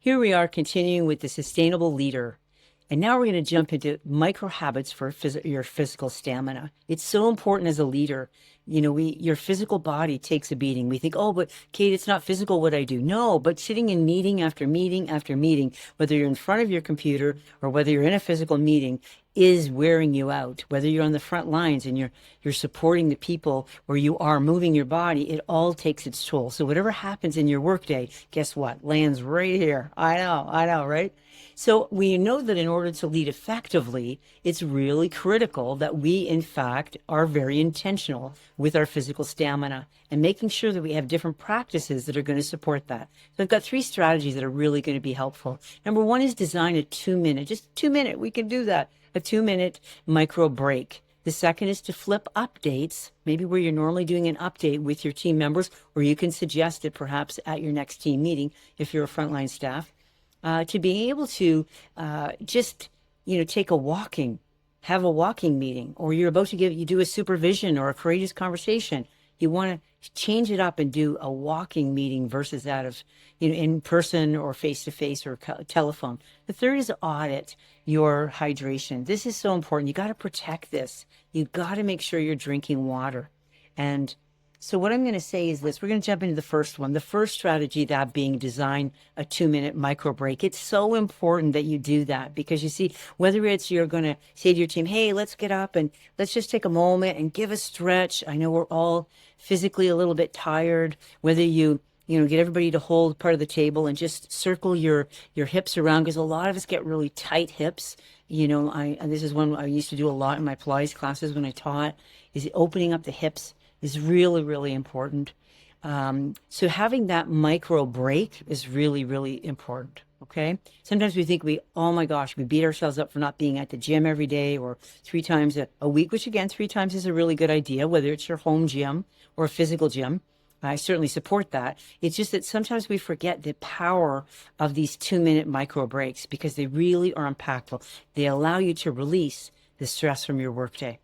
Here we are continuing with the sustainable leader. And now we're going to jump into micro habits for your physical stamina. It's so important as a leader. You know, your physical body takes a beating. We think, oh, but Kate, it's not physical what I do. No, but sitting in meeting after meeting after meeting, whether you're in front of your computer or whether you're in a physical meeting, is wearing you out. Whether you're on the front lines and you're supporting the people or you are moving your body, it all takes its toll. So whatever happens in your workday, guess what? Lands right here. I know, right? So we know that in order to lead effectively, it's really critical that we, in fact, are very intentional with our physical stamina and making sure that we have different practices that are going to support that. So I've got 3 strategies that are really going to be helpful. Number 1 is design a 2-minute, just 2-minute, we can do that, a 2-minute micro break. The second is to flip updates, maybe where you're normally doing an update with your team members, or you can suggest it perhaps at your next team meeting if you're a frontline staff. To be able to just, have a walking meeting, or you're about to you do a supervision or a courageous conversation. You want to change it up and do a walking meeting versus that of, in person or face-to-face or telephone. The third is audit your hydration. This is so important. You got to protect this. You got to make sure you're drinking water. And so what I'm going to say is this. We're going to jump into the first one. The first strategy, that being design a 2-minute micro break. It's so important that you do that because you see, whether it's you're going to say to your team, hey, let's get up and let's just take a moment and give a stretch. I know we're all physically a little bit tired, whether you get everybody to hold part of the table and just circle your hips around, because a lot of us get really tight hips. And this is one I used to do a lot in my Pilates classes when I taught, is opening up the hips is really, really important. So having that micro break is really, really important. Okay. Sometimes we think oh my gosh, we beat ourselves up for not being at the gym every day or 3 times a week, which again, 3 times is a really good idea, whether it's your home gym or a physical gym. I certainly support that. It's just that sometimes we forget the power of these 2-minute micro breaks because they really are impactful. They allow you to release the stress from your workday.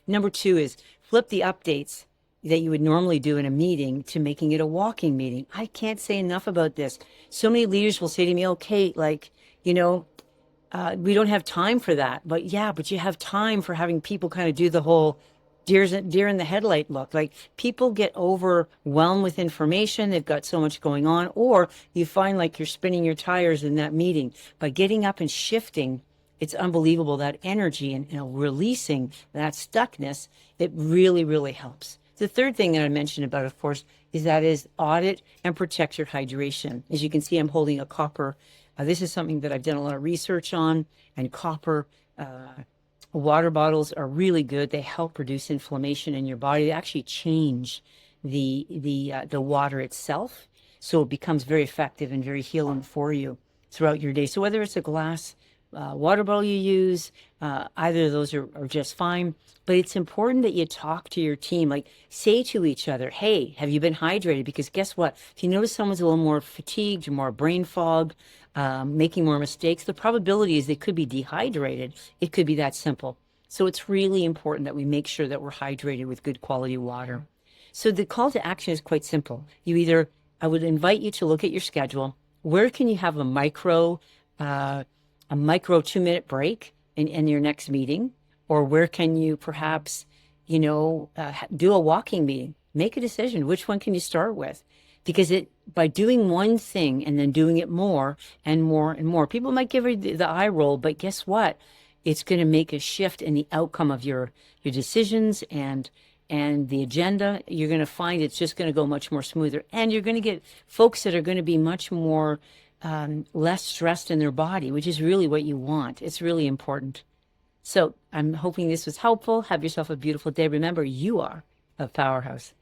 Number 2 is flip the updates that you would normally do in a meeting to making it a walking meeting. I can't say enough about this. So many leaders will say to me, okay, we don't have time for that. But you have time for having people kind of do the whole deer in the headlight look. Like, people get overwhelmed with information. They've got so much going on, or you find like you're spinning your tires in that meeting. By getting up and shifting, it's unbelievable, that energy and releasing that stuckness. It really, really helps. The third thing that I mentioned about, of course, is audit and protect your hydration. As you can see, I'm holding a copper. This is something that I've done a lot of research on, and copper water bottles are really good. They help reduce inflammation in your body. They actually change the water itself, so it becomes very effective and very healing for you throughout your day. So whether it's a glass water bottle you use, either of those are just fine. But it's important that you talk to your team, like say to each other, hey, have you been hydrated? Because guess what? If you notice someone's a little more fatigued, more brain fog, making more mistakes, the probability is they could be dehydrated. It could be that simple. So it's really important that we make sure that we're hydrated with good quality water. So the call to action is quite simple. I would invite you to look at your schedule. Where can you have a micro 2-minute break in your next meeting? Or where can you perhaps, do a walking meeting? Make a decision. Which one can you start with? Because by doing one thing and then doing it more and more and more, people might give you the eye roll, but guess what? It's going to make a shift in the outcome of your decisions and the agenda. You're going to find it's just going to go much more smoother. And you're going to get folks that are going to be much more less stressed in their body, which is really what you want. It's really important. So I'm hoping this was helpful. Have yourself a beautiful day. Remember, you are a powerhouse.